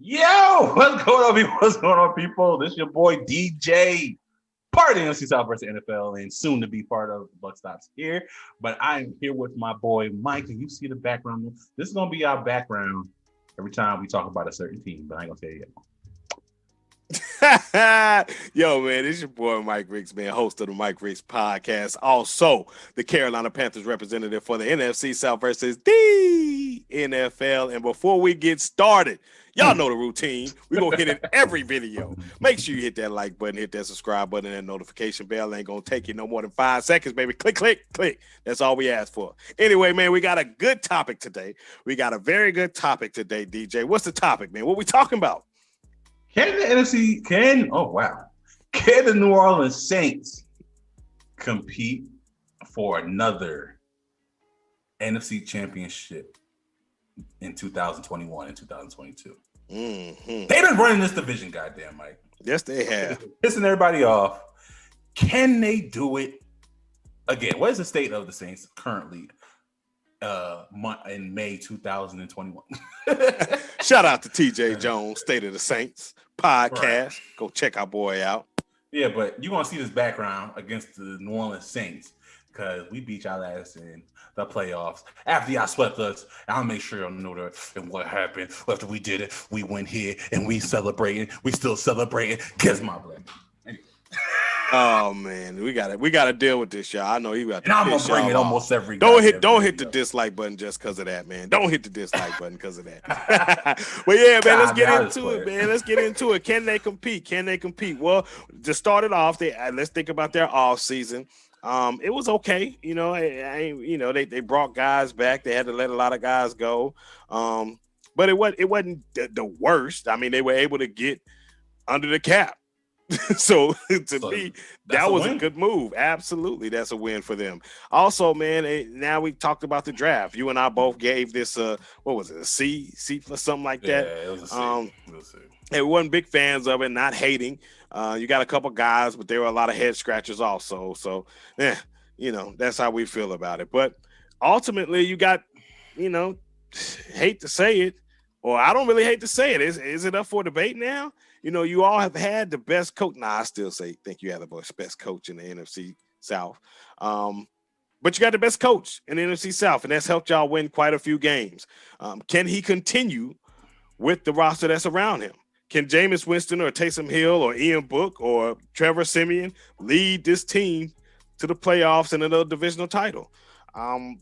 Yo, what's going on, people? What's going on, people? This is your boy DJ, part of the NFC South versus NFL, and soon to be part of the Buck Stops here. But I am here with my boy Mike, and you see the background. This is gonna be our background every time we talk about a certain team, but I ain't gonna tell you yet. Yo, man, this is your boy Mike Riggs, man, host of the Mike Riggs podcast. Also, the Carolina Panthers representative for the NFC South versus the NFL. And before we get started, y'all know the routine. We're going to hit it every video. Make sure you hit that like button, hit that subscribe button, and that notification bell. Ain't going to take you no more than 5 seconds, baby. Click, click, click. That's all we ask for. Anyway, man, we got a good topic today. We got a very good topic today, DJ. What's the topic, man? What we talking about? Can the New Orleans Saints compete for another NFC championship in 2021 and 2022? They've been running this division, goddamn, Mike. Yes, they have. Pissing everybody off. Can they do it again? What is the state of the Saints currently in May 2021? Shout out to TJ Jones, State of the Saints podcast. Right. Go check our boy out. Yeah, but you're going to see this background against the New Orleans Saints because we beat y'all ass in the playoffs. After y'all swept us, I'll make sure y'all know that and what happened. After we did it, we went here and we celebrating. We still celebrating. Kiss my blood. Anyway. Oh man, we got to deal with this, y'all. I know you got to. And I'm gonna bring it almost every. Don't hit the dislike button just because of that, man. Don't hit the dislike button because of that. But yeah, man, let's get into it, man. Let's get into it. Can they compete? Well, to start it off, let's think about their off season. It was okay, they brought guys back. They had to let a lot of guys go, but it wasn't the worst. I mean, they were able to get under the cap. So to me, that was a good move. Absolutely, that's a win for them. Also, man, now we talked about the draft. You and I both gave this what was it, a C for something like that? Yeah, it was a C. And we wasn't big fans of it, not hating. You got a couple guys, but there were a lot of head scratchers also. So yeah, that's how we feel about it. But ultimately, you got, hate to say it, or I don't really hate to say it. Is it up for debate now? You all have had the best coach. I still think you have the best coach in the NFC South. But you got the best coach in the NFC South, and that's helped y'all win quite a few games. Can he continue with the roster that's around him? Can Jameis Winston or Taysom Hill or Ian Book or Trevor Siemian lead this team to the playoffs and another divisional title?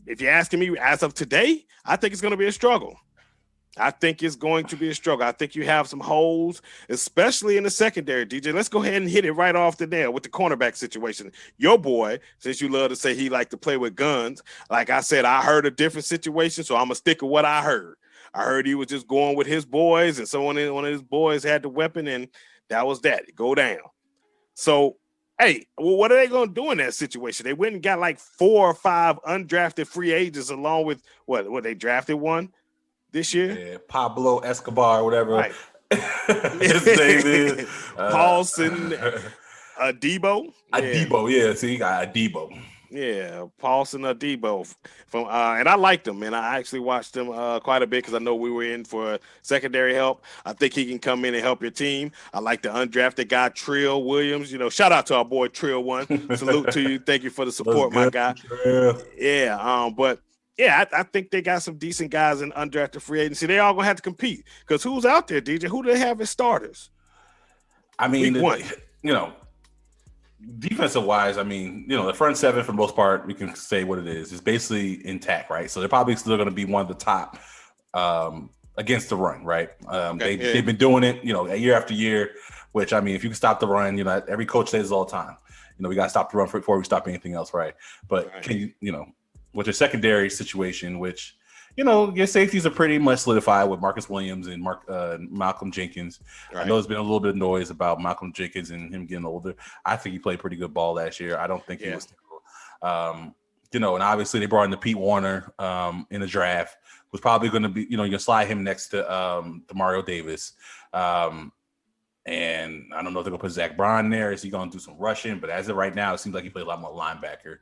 If you're asking me as of today, I think it's going to be a struggle. I think you have some holes, especially in the secondary, DJ. Let's go ahead and hit it right off the nail with the cornerback situation. Your boy, since you love to say he liked to play with guns, like I said, I heard a different situation, so I'm going to stick with what I heard. I heard he was just going with his boys, and one of his boys had the weapon, and that was that. Go down. So, hey, well, what are they going to do in that situation? They went and got like 4 or 5 undrafted free agents along with, what they drafted one this year? Yeah, Pablo Escobar, whatever right. his name is. Paulson Adebo. Adebo, yeah. See, he got Adebo. Yeah, Paulson Adebo. And I liked him, man. I actually watched him quite a bit because I know we were in for secondary help. I think he can come in and help your team. I like the undrafted guy, Trill Williams. Shout out to our boy Trill One. Salute to you. Thank you for the support, my guy. Trill. Yeah, but yeah, I think they got some decent guys in undrafted free agency. They all gonna have to compete because who's out there, DJ? Who do they have as starters? I mean, defensive wise, the front seven for the most part, we can say what it is. It's basically intact, right? So they're probably still going to be one of the top against the run, right? They've been doing it, year after year. Which if you can stop the run, every coach says all the time. We got to stop the run before we stop anything else, right? But right. Can you, with your secondary situation, which, your safeties are pretty much solidified with Marcus Williams and Malcolm Jenkins. Right. I know there's been a little bit of noise about Malcolm Jenkins and him getting older. I think he played pretty good ball last year. I don't think he was terrible. And obviously they brought in the Pete Warner in the draft, who's probably going to be, you slide him next to Mario Davis. And I don't know if they're going to put Zach Bryan there. Is he going to do some rushing? But as of right now, it seems like he plays a lot more linebacker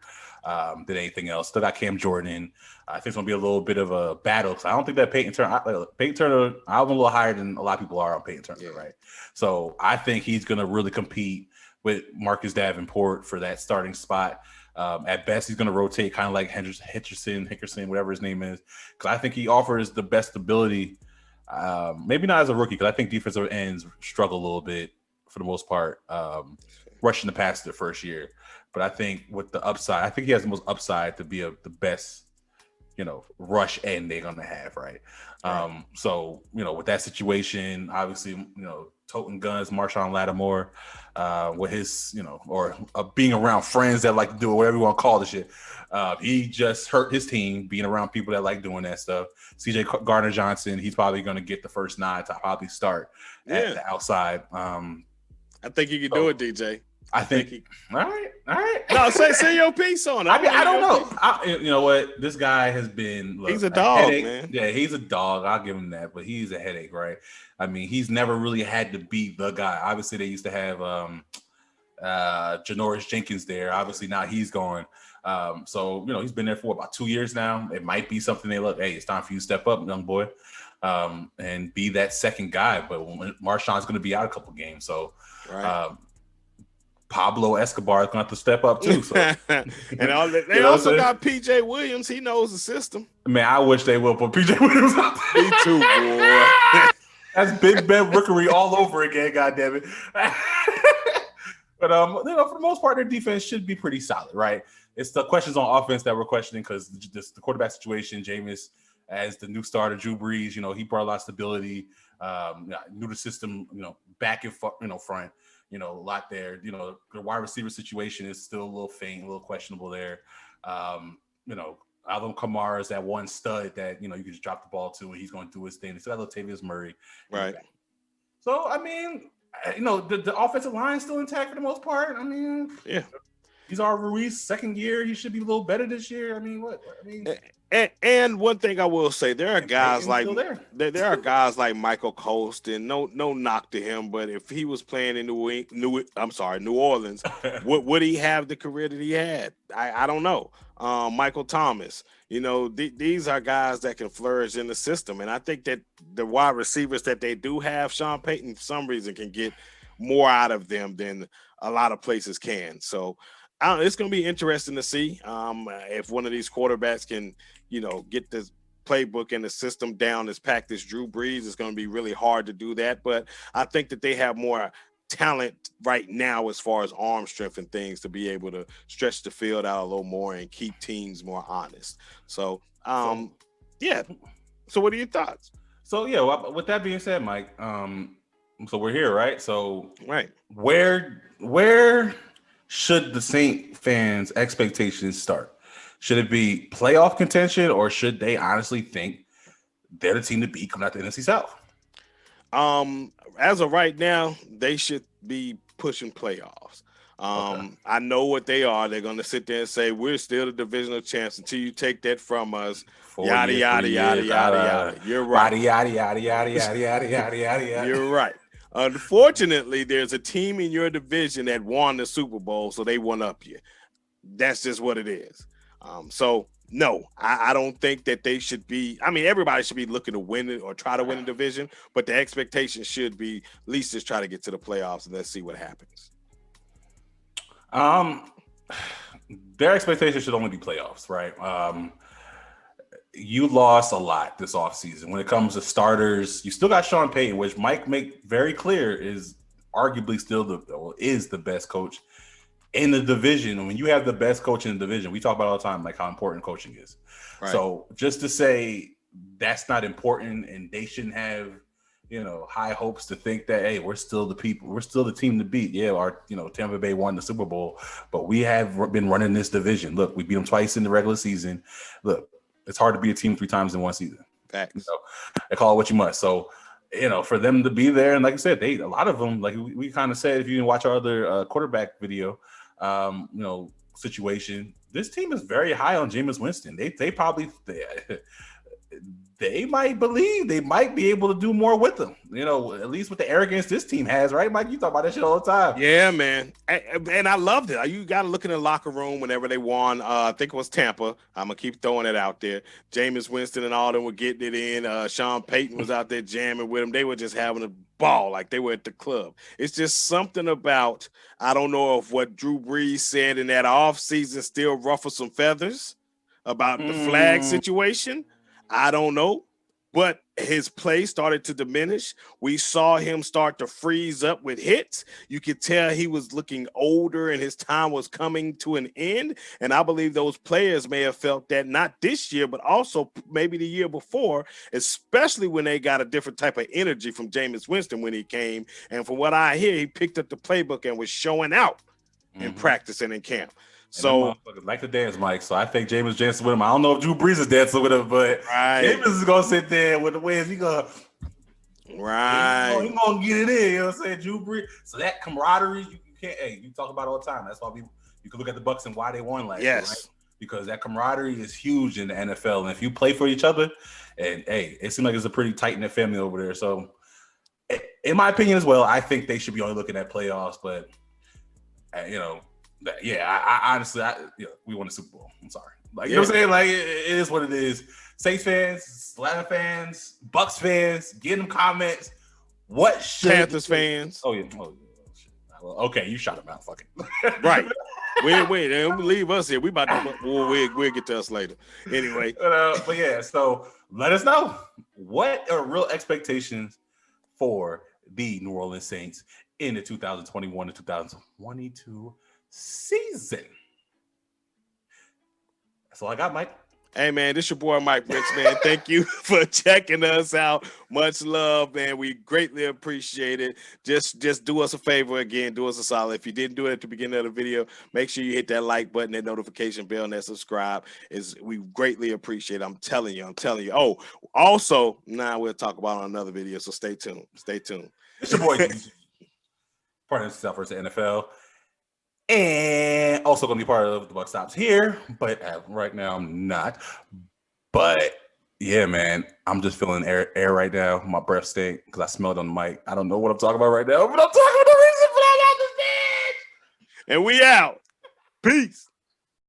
than anything else. Still got Cam Jordan. I think it's going to be a little bit of a battle. So I don't think that Peyton Turner, I'm a little higher than a lot of people are on Peyton Turner, right? So I think he's going to really compete with Marcus Davenport for that starting spot. At best, he's going to rotate kind of like Hickerson, whatever his name is, because I think he offers the best ability. Maybe not as a rookie, because I think defensive ends struggle a little bit for the most part, rushing the pass their first year. But I think with the upside, I think he has the most upside to be the best, rush end they're going to have, right? So, with that situation, obviously, toting guns, Marshawn Lattimore, with his, or being around friends that like to do it, whatever you want to call the shit. He just hurt his team being around people that like doing that stuff. CJ Gardner-Johnson, he's probably going to get the first nod to probably start at the outside. I think you can do it, DJ. I think all right. No, say your piece on it. I don't know. You know what? This guy has been. He's a dog, headache. Man. Yeah, he's a dog. I'll give him that. But he's a headache, right? I mean, he's never really had to be the guy. Obviously, they used to have Janoris Jenkins there. Obviously, now he's gone. So he's been there for about 2 years now. It might be something they look. Hey, it's time for you to step up, young boy, and be that second guy. But Marshawn's going to be out a couple games, so. Right. Pablo Escobar is going to have to step up too. So. And they also got PJ Williams. He knows the system. Man, I wish they would put PJ Williams out there. Me too, boy. That's Big Ben rookery all over again, goddammit. But for the most part, their defense should be pretty solid, right? It's the questions on offense that we're questioning because the quarterback situation, Jameis as the new starter, Drew Brees, he brought a lot of stability, knew the system, back and front. A lot there. The wide receiver situation is still a little faint, a little questionable there. Alvin Kamara is that one stud that, you can just drop the ball to and he's going to do his thing. They still have Latavius Murray. Right. So, I mean, the offensive line is still intact for the most part. I mean, yeah. He's our Ruiz second year. He should be a little better this year. I mean, And one thing I will say, there are guys like there are guys like Michael Colston. No knock to him, but if he was playing in New Orleans, would he have the career that he had? I don't know. Michael Thomas. These are guys that can flourish in the system, and I think that the wide receivers that they do have, Sean Payton, for some reason, can get more out of them than a lot of places can. So. It's going to be interesting to see if one of these quarterbacks can, get the playbook and the system down as packed as Drew Brees. It's going to be really hard to do that. But I think that they have more talent right now as far as arm strength and things to be able to stretch the field out a little more and keep teams more honest. So, yeah. So what are your thoughts? So, yeah, well, with that being said, Mike, so we're here, right? So, right. Where should the Saint fans' expectations start? Should it be playoff contention, or should they honestly think they're the team to beat coming out the NFC South? As of right now, they should be pushing playoffs. Okay. I know what they are. They're going to sit there and say, we're still the divisional champs until you take that from us. Yada, yada, yada, yada, yada. You're right. Yada, yada, yada, yada, yada, yada, yada. You're right. Unfortunately, there's a team in your division that won the Super Bowl, so they one up you. That's just what it is. So, no, I don't think that they should be. I mean, everybody should be looking to win it or try to win a division, but the expectation should be at least just try to get to the playoffs and let's see what happens. Their expectation should only be playoffs, right? You lost a lot this offseason. When it comes to starters, you still got Sean Payton, which Mike make very clear is arguably still is the best coach in the division. And when you have the best coach in the division, we talk about all the time, like how important coaching is. Right. So just to say that's not important and they shouldn't have, high hopes to think that, hey, we're still the people, we're still the team to beat. Yeah, our, Tampa Bay won the Super Bowl, but we have been running this division. Look, we beat them twice in the regular season. Look, it's hard to be a team 3 times in one season. Facts. They call it what you must. So, for them to be there, and like I said, a lot of them, like we kind of said, if you didn't watch our other quarterback video, situation, this team is very high on Jameis Winston. They probably, they might believe they might be able to do more with them. You know, at least with the arrogance this team has, right, Mike? You talk about that shit all the time. Yeah, man. And I loved it. You got to look in the locker room whenever they won. I think it was Tampa. I'm going to keep throwing it out there. Jameis Winston and all them were getting it in. Sean Payton was out there jamming with them. They were just having a ball like they were at the club. It's just something about, I don't know if what Drew Brees said in that offseason still ruffled some feathers about the flag situation. I don't know. But his play started to diminish. We saw him start to freeze up with hits. You could tell he was looking older and his time was coming to an end. And I believe those players may have felt that not this year, but also maybe the year before, especially when they got a different type of energy from Jameis Winston when he came. And from what I hear, he picked up the playbook and was showing out in practice and in camp. So like to dance, Mike. So I think Jameis dancing with him. I don't know if Drew Brees is dancing with him, but Jameis is gonna sit there with the ways he gonna he gonna get it in. You know what I'm saying? Drew Brees. So that camaraderie, you can't. Hey, you talk about it all the time. That's why you can look at the Bucs and why they won last year, right? Because that camaraderie is huge in the NFL, and if you play for each other, and hey, it seems like it's a pretty tight knit family over there. So, in my opinion as well, I think they should be only looking at playoffs, but you know. Yeah, I honestly, we won the Super Bowl. I'm sorry. Like, you know what I'm saying? Like, it is what it is. Saints fans, Atlanta fans, Bucks fans, get them comments. What should Panthers fans? Oh, yeah. Okay, you shot him out. Fuck it. Right. Wait. Don't leave us here. We about to. We'll get to us later. Anyway. But yeah, so let us know. What are real expectations for the New Orleans Saints in the 2021 to 2022 season? That's all I got, Mike. Hey, man, this your boy, Mike Ricks, man. Thank you for checking us out. Much love, man. We greatly appreciate it. Just do us a favor again. Do us a solid. If you didn't do it at the beginning of the video, make sure you hit that like button, that notification bell, and that subscribe. We greatly appreciate it. I'm telling you. Oh, also, we'll talk about it on another video, so stay tuned. It's your boy, part of the South versus NFL. And also going to be part of the Buck Stops here, but right now I'm not. But yeah, man, I'm just feeling air right now. My breath stink because I smelled on the mic. I don't know what I'm talking about right now, but I'm talking about the reason for that. And we out. Peace.